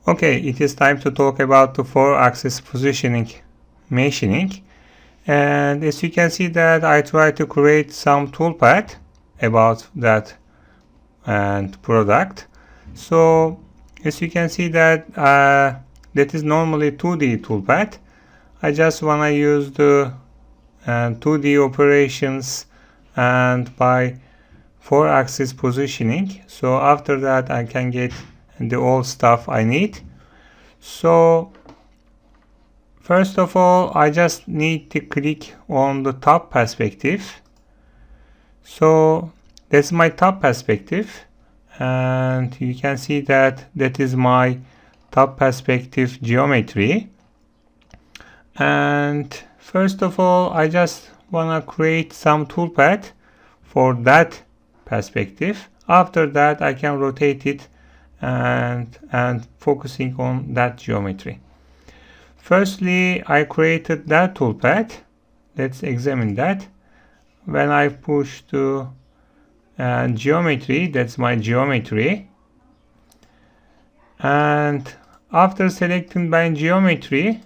Okay, it is time to talk about the 4-axis positioning machining. And as you can see that I try to create some toolpath about that and product. So as you can see that that is normally 2D toolpath. I just want to use the 2D operations and by 4-axis positioning. So after that I can get the old stuff I need. So first of all, I just need to click on the top perspective. So that's my top perspective, and you can see that that is my top perspective geometry. And first of all, I just want to create some toolpath for that perspective. After that, I can rotate it and focusing on that geometry. Firstly, I created that toolpath. Let's examine that. When I push to geometry, that's my geometry. And after selecting my geometry,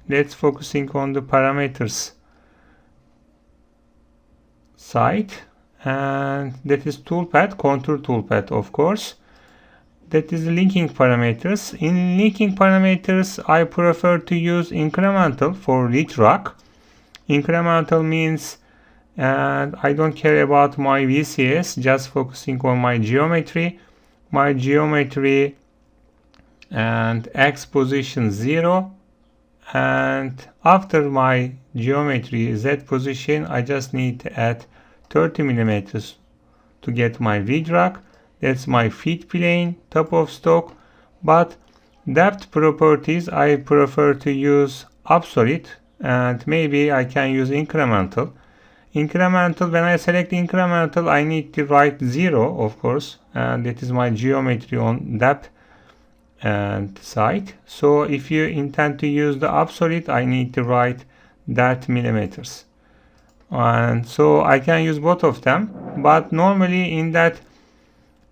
let's focusing on the parameters side, and that is toolpath, contour toolpath, of course. That is linking parameters. In linking parameters, I prefer to use incremental for redrag. Incremental means and I don't care about my VCS, just focusing on my geometry. My geometry and X position 0, and after my geometry Z position, I just need to add 30 millimeters to get my redrag. That's my feed plane, top of stock, but depth properties I prefer to use absolute, and maybe I can use incremental. Incremental, when I select incremental, I need to write 0, of course, and that is my geometry on depth and side. So if you intend to use the absolute, I need to write that millimeters. And so I can use both of them, but normally in that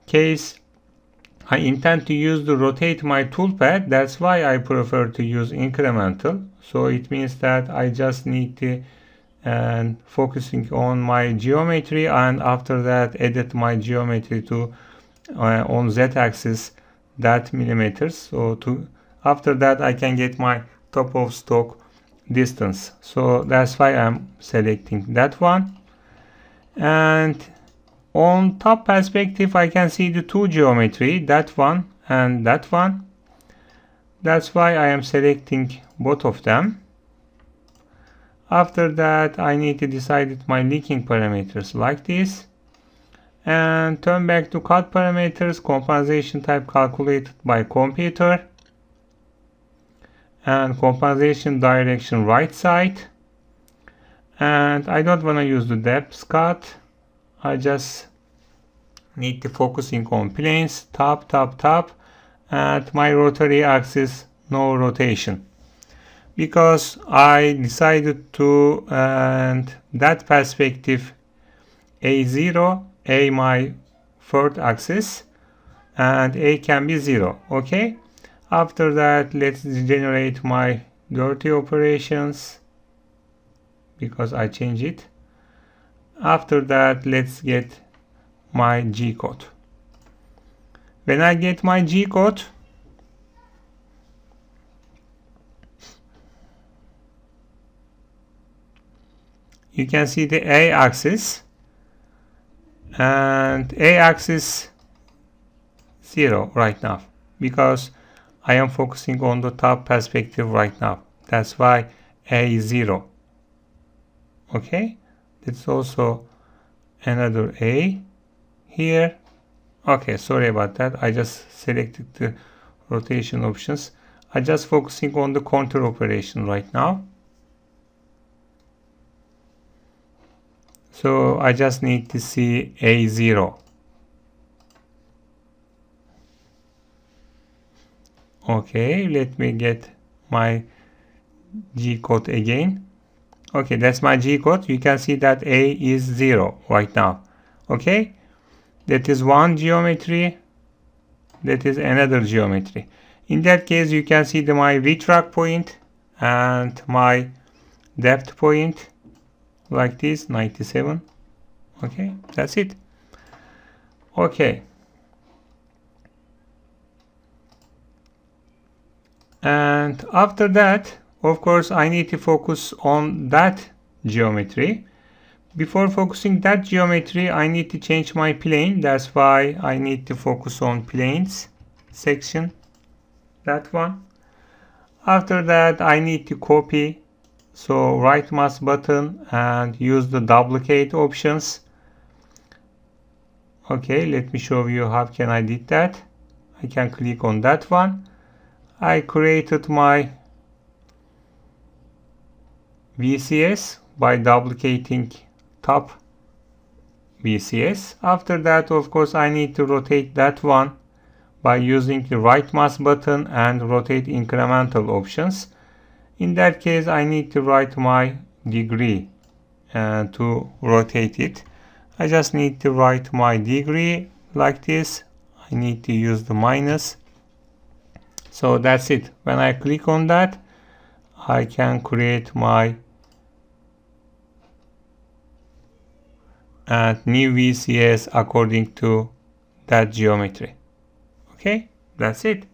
case I intend to use the rotate my toolpath. That's why I prefer to use incremental. So it means that I just need to focusing on my geometry, and after that edit my geometry to on z-axis that millimeters. So after that I can get my top of stock distance. So that's why I'm selecting that one. And on top perspective, I can see the two geometry, that one and that one. That's why I am selecting both of them. After that, I need to decide my linking parameters like this. And turn back to CAD parameters, compensation type calculated by computer. And compensation direction right side. And I don't want to use the depth cut. I just need to focusing on planes, top, top, top, and my rotary axis, no rotation. Because I decided to, and that perspective A0, A my third axis, and A can be 0, okay? After that, let's generate my dirty operations, because I change it. After that, let's get my G code. When I get my G code, you can see the A axis, and A axis 0 right now, because I am focusing on the top perspective right now. That's why A is 0. Okay, that's also another A here. Okay, sorry about that. I just selected the rotation options. I just focusing on the contour operation right now. So I just need to see A0. Okay, let me get my G code again. Okay, that's my G code. You can see that A is 0 right now. Okay, that is one geometry. That is another geometry. In that case, you can see my retract point and my depth point like this, 97. Okay, that's it. Okay. And after that, of course, I need to focus on that geometry. Before focusing that geometry, I need to change my plane. That's why I need to focus on planes section, that one. After that, I need to copy. So right mouse button and use the duplicate options. Okay, let me show you how can I did that. I can click on that one. I created my VCS by duplicating top VCS. After that, of course, I need to rotate that one by using the right mouse button and rotate incremental options. In that case, I need to write my degree to rotate it. I just need to write my degree like this. I need to use the minus. So that's it. When I click on that, I can create my new VCS according to that geometry. Okay, that's it.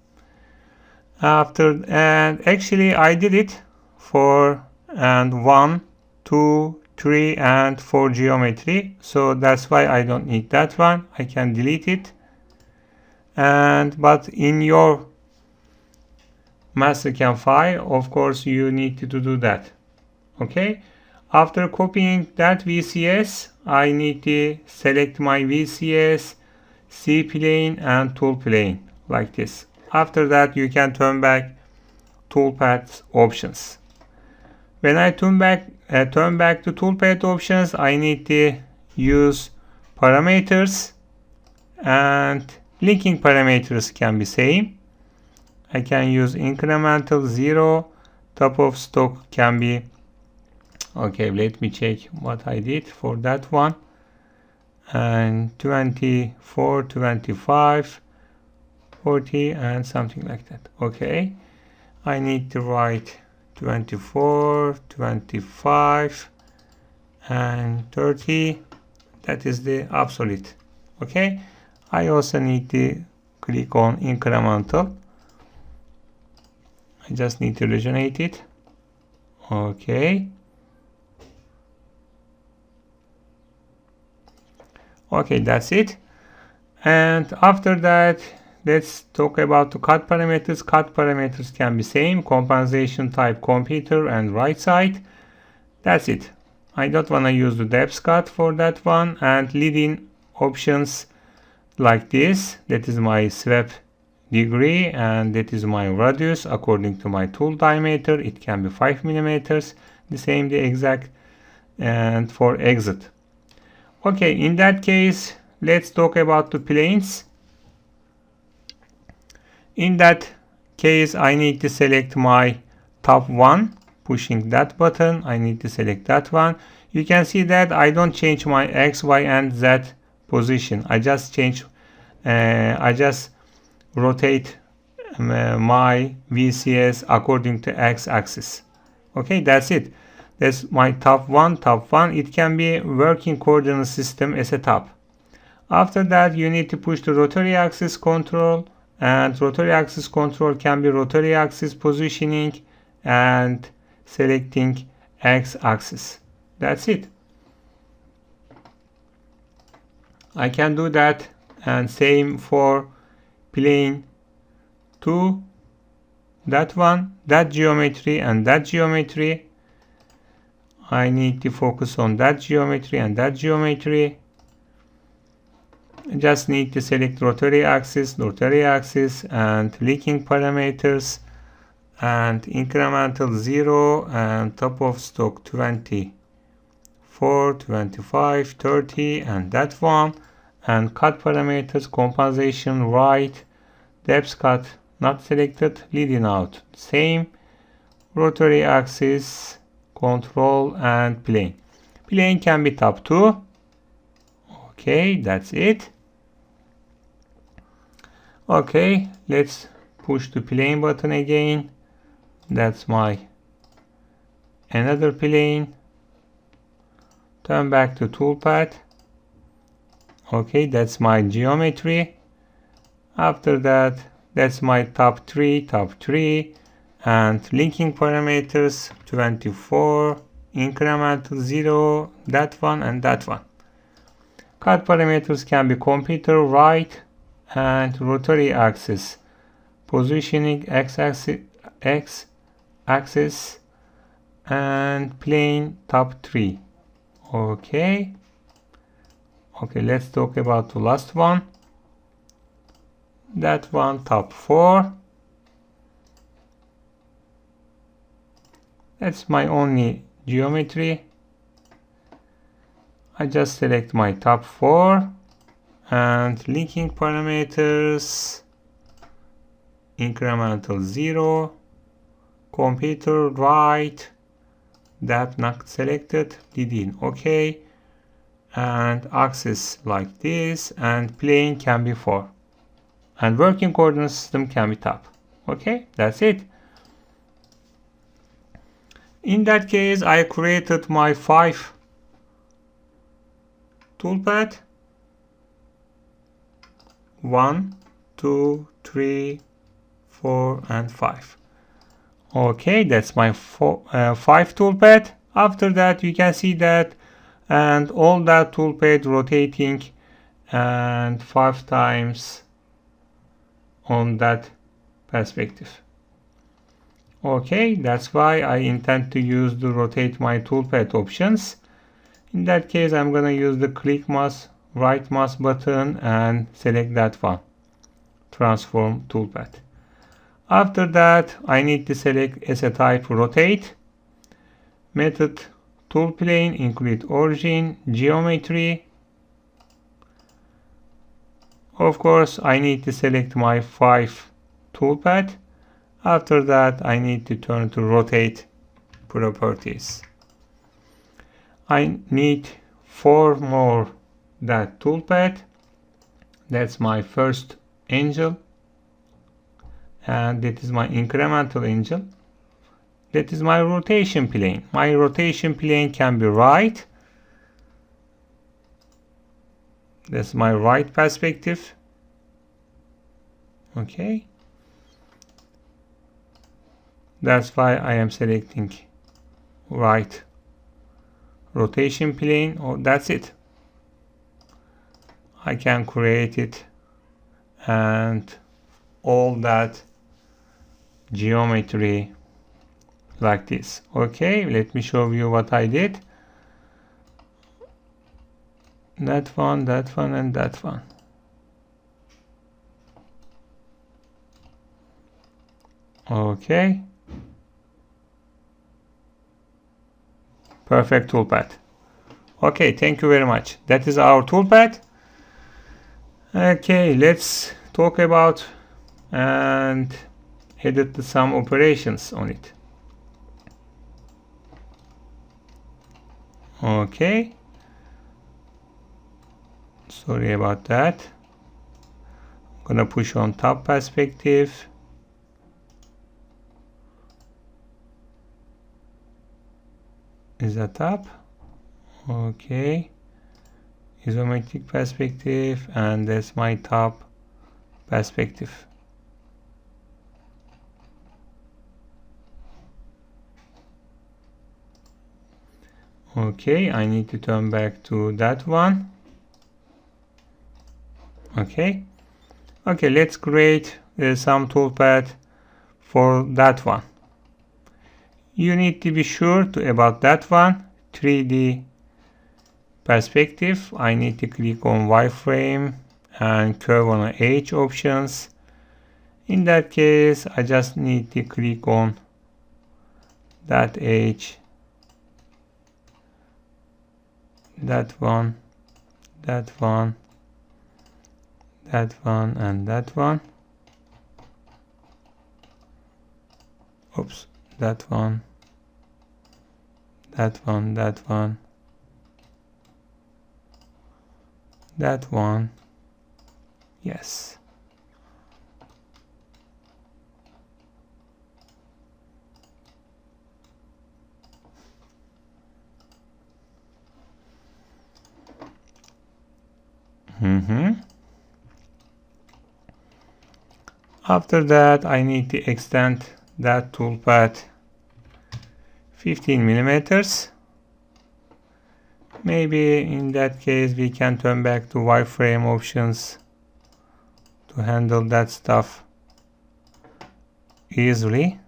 And actually I did it for 1, 2, 3 and 4 geometry, so that's why I don't need that one. I can delete it. But in your Mastercam file, of course, you need to do that. Okay, after copying that VCS, I need to select my VCS, C plane and tool plane like this. After that, you can turn back toolpath options. When I turn back to toolpath options, I need to use parameters, and linking parameters can be same. I can use incremental 0, top of stock can be, okay, let me check what I did for that one, and 24, 25, 40 and something like that. Okay, I need to write 24, 25 and 30. That is the absolute. Okay, I also need to click on incremental. I just need to resonate it. Okay. Okay, that's it. And after that, let's talk about the CAD parameters. CAD parameters can be same, compensation type computer and right side. That's it. I don't want to use the depth cut for that one, and leading options like this. That is my sweep degree and that is my radius according to my tool diameter. It can be 5 millimeters, the same, the exact, and for exit. Okay, in that case, let's talk about the planes. In that case, I need to select my top one, pushing that button. I need to select that one. You can see that I don't change my X, Y, and Z position. I just rotate my VCS according to X axis. Okay, that's it. That's my top one. It can be working coordinate system as a top. After that, you need to push the rotary axis control, and rotary axis control can be rotary axis positioning and selecting X axis. That's it. I can do that, and same for plane 2, that one, that geometry and that geometry. I need to focus on that geometry and that geometry. I just need to select rotary axis, and linking parameters, and incremental 0 and top of stock 24, 25, 30 and that one, and cut parameters, compensation right, depth cut not selected, leading out same, rotary axis, control and plane. Plane can be top 2. Okay, that's it. Okay, let's push the plane button again. That's my another plane. Turn back to toolpath. Okay, that's my geometry. After that, that's my top 3, and linking parameters 24, incremental 0, that one and that one. CAD parameters can be computer, right, and rotary axis, positioning x-axis, and plane top 3. Okay, let's talk about the last one. That one top 4. That's my only geometry. I just select my top 4 and linking parameters incremental 0, computer, right, that not selected, did in OK, and axis like this, and plane can be 4, and working coordinate system can be top. Okay, that's it. In that case, I created my 5 toolpath. 1, 2, 3, 4, and 5. Okay, that's my 5 toolpath. After that, you can see that, and all that toolpath rotating and 5 times on that perspective. Okay, that's why I intend to use the rotate my toolpath options. In that case, I'm gonna use the click mouse, right mouse button and select that one, transform toolpath. After that, I need to select as a type rotate, method tool plane, include origin, geometry. Of course, I need to select my 5 toolpath. After that, I need to turn to rotate properties. I need 4 more that toolpath. That's my first angel, and that is my incremental angel. That is my rotation plane. My rotation plane can be right. That's my right perspective. Okay. That's why I am selecting right rotation plane. Oh, that's it. I can create it and all that geometry like this. Okay, let me show you what I did. That one, and that one. Okay. Perfect toolpath. Okay, thank you very much. That is our toolpath. Okay, let's talk about and edit some operations on it. Okay. Sorry about that. I'm gonna push on top perspective. Is that up? Okay. Isometric perspective, and that's my top perspective. Okay, I need to turn back to that one. Okay. Okay, let's create some toolpath for that one. You need to be sure about that one, 3D perspective. I need to click on wireframe and curve on edge options. In that case, I just need to click on that edge, that one, that one, that one, and that one. Oops, that one, that one, that one, that one. Yes. After that, I need to extend that toolpath 15 millimeters. Maybe in that case we can turn back to wireframe options to handle that stuff easily.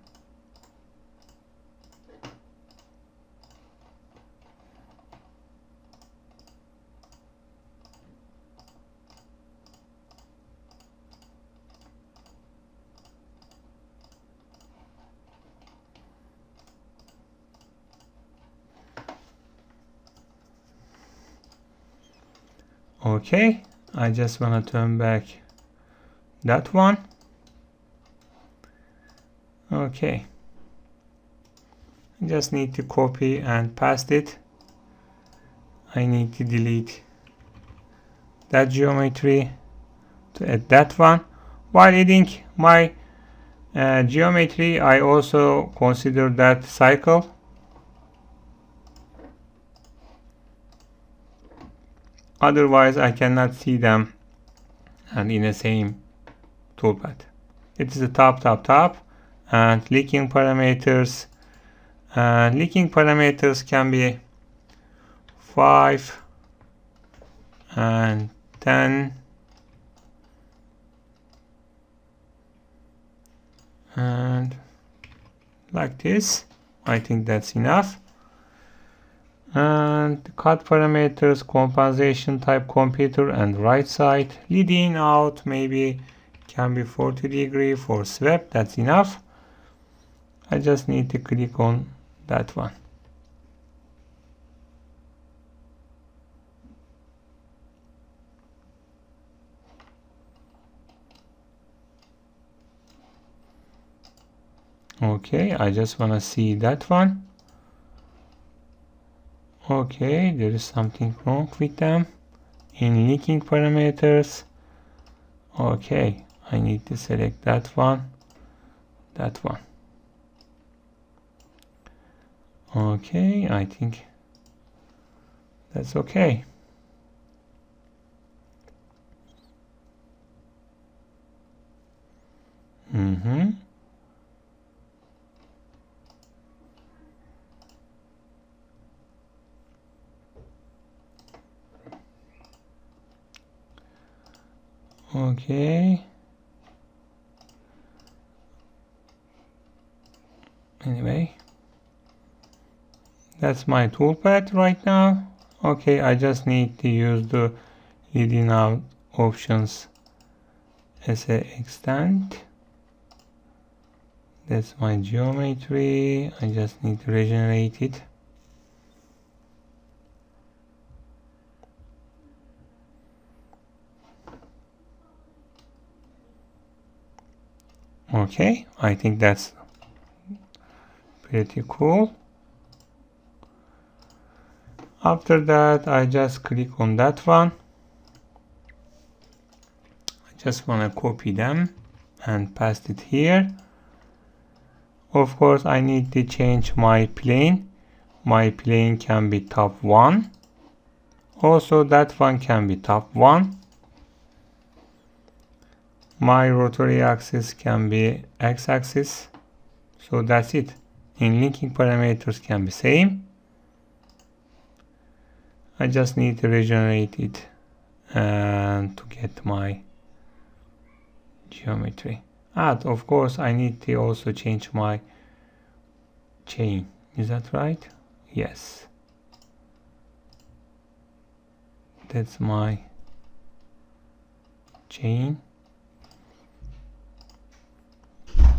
Okay, I just want to turn back that one. Okay, I just need to copy and paste it. I need to delete that geometry to add that one. While adding my geometry, I also consider that cycle. Otherwise, I cannot see them and in the same toolpath. It is the top, and leaking parameters. Leaking parameters can be 5 and 10 and like this. I think that's enough. And cut parameters, compensation type computer and right side. Lead in out maybe can be 40 degree for swept. That's enough. I just need to click on that one. Okay, I just want to see that one. Okay, there is something wrong with them in leaking parameters. Okay, I need to select that one, that one. Okay, I think that's okay. Okay. Anyway, that's my toolpath right now. Okay, I just need to use the leading out options as a extent. That's my geometry. I just need to regenerate it. Okay, I think that's pretty cool. After that, I just click on that one. I just want to copy them and paste it here. Of course, I need to change my plane. My plane can be top 1. Also, that one can be top 1. My rotary axis can be x-axis. So that's it. In linking parameters can be same. I just need to regenerate it and to get my geometry. And of course, I need to also change my chain. Is that right? Yes. That's my chain.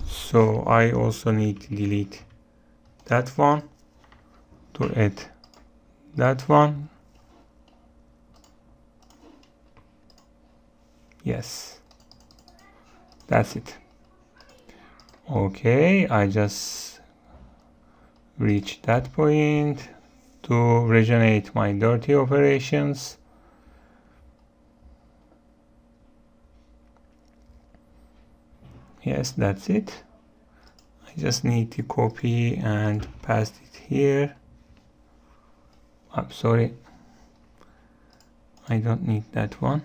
So I also need to delete that one to add that one. Yes, that's it. Okay, I just reached that point to regenerate my dirty operations. Yes, that's it. I just need to copy and paste it here. I'm sorry, I don't need that one.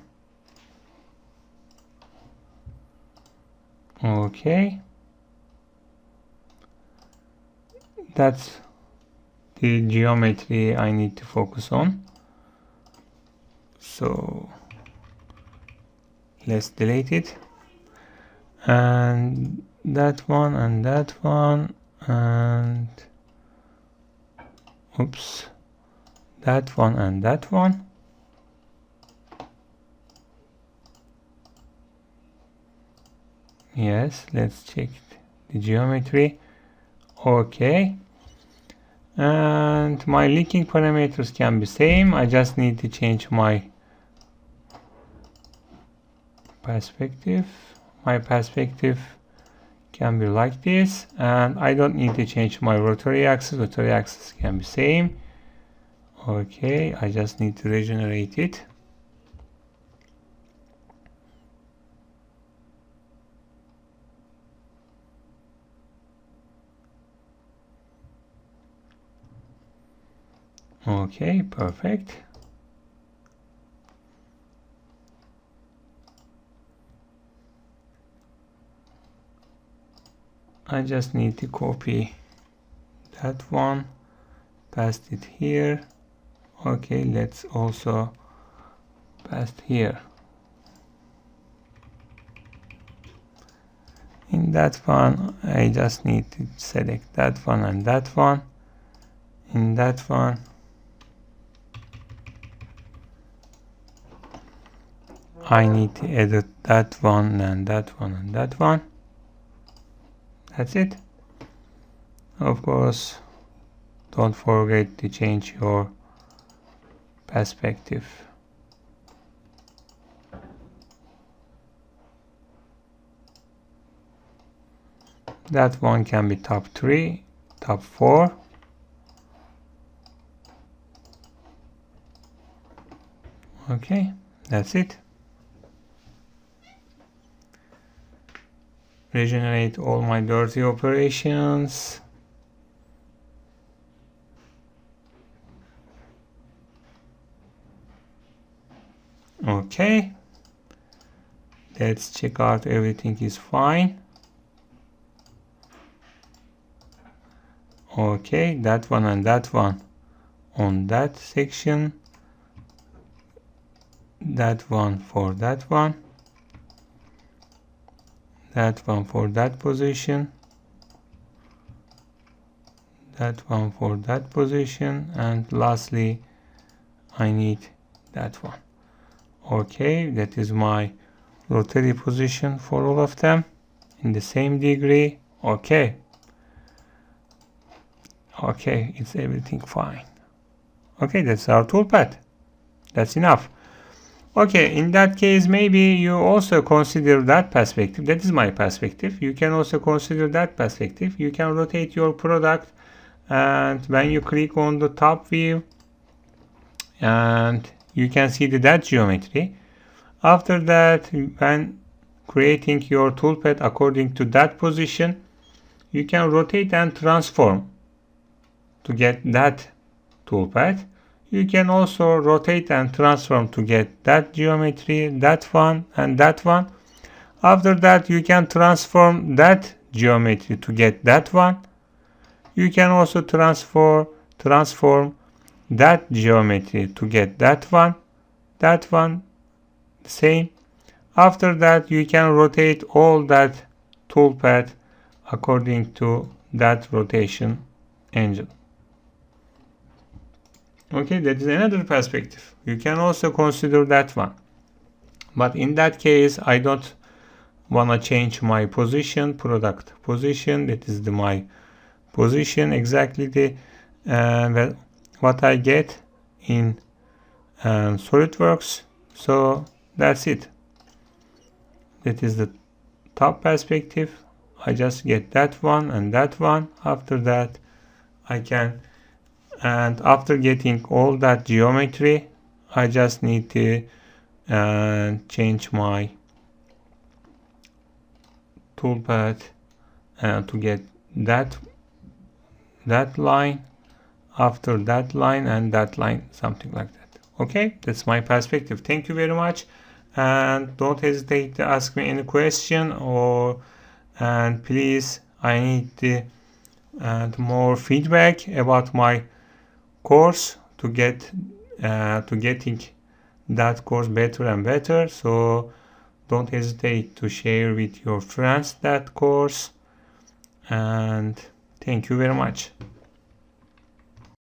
Okay, that's the geometry I need to focus on. So let's delete it, and that one and that one, and oops, that one and that one. Yes, let's check the geometry. Okay, and my linking parameters can be same. I just need to change my perspective. My perspective can be like this, and I don't need to change my rotary axis. Rotary axis can be same. Okay, I just need to regenerate it. Okay, perfect. I just need to copy that one, paste it here. Okay, let's also paste here. In that one, I just need to select that one and that one. In that one, I need to edit that one and that one and that one. That's it. Of course, don't forget to change your perspective. That one can be top 3, top 4. Okay, that's it. Regenerate all my dirty operations. Okay, let's check out everything is fine. Okay, that one and that one on that section, that one for that one, that one for that position, that one for that position, and lastly I need that one. Okay, that is my rotary position for all of them in the same degree. Okay, it's everything fine. Okay, that's our toolpath. That's enough. Okay, in that case, maybe you also consider that perspective. That is my perspective. You can also consider that perspective. You can rotate your product, and when you click on the top view, and you can see that geometry. After that, when creating your toolpath according to that position, you can rotate and transform to get that toolpath. You can also rotate and transform to get that geometry, that one and that one. After that, you can transform that geometry to get that one. You can also transform that geometry to get that one, same. After that, you can rotate all that toolpath according to that rotation engine. Okay, that is another perspective. You can also consider that one. But in that case, I don't want to change my position, product position. That is my position, exactly the what I get in SolidWorks. So that's it. That is the top perspective. I just get that one and that one. After that, I can, and after getting all that geometry, I just need to change my toolpath to get that line, after that line and that line, something like that. Okay, that's my perspective. Thank you very much, and don't hesitate to ask me any question or and please, I need more feedback about my course to getting that course better and better. So don't hesitate to share with your friends that course, and thank you very much.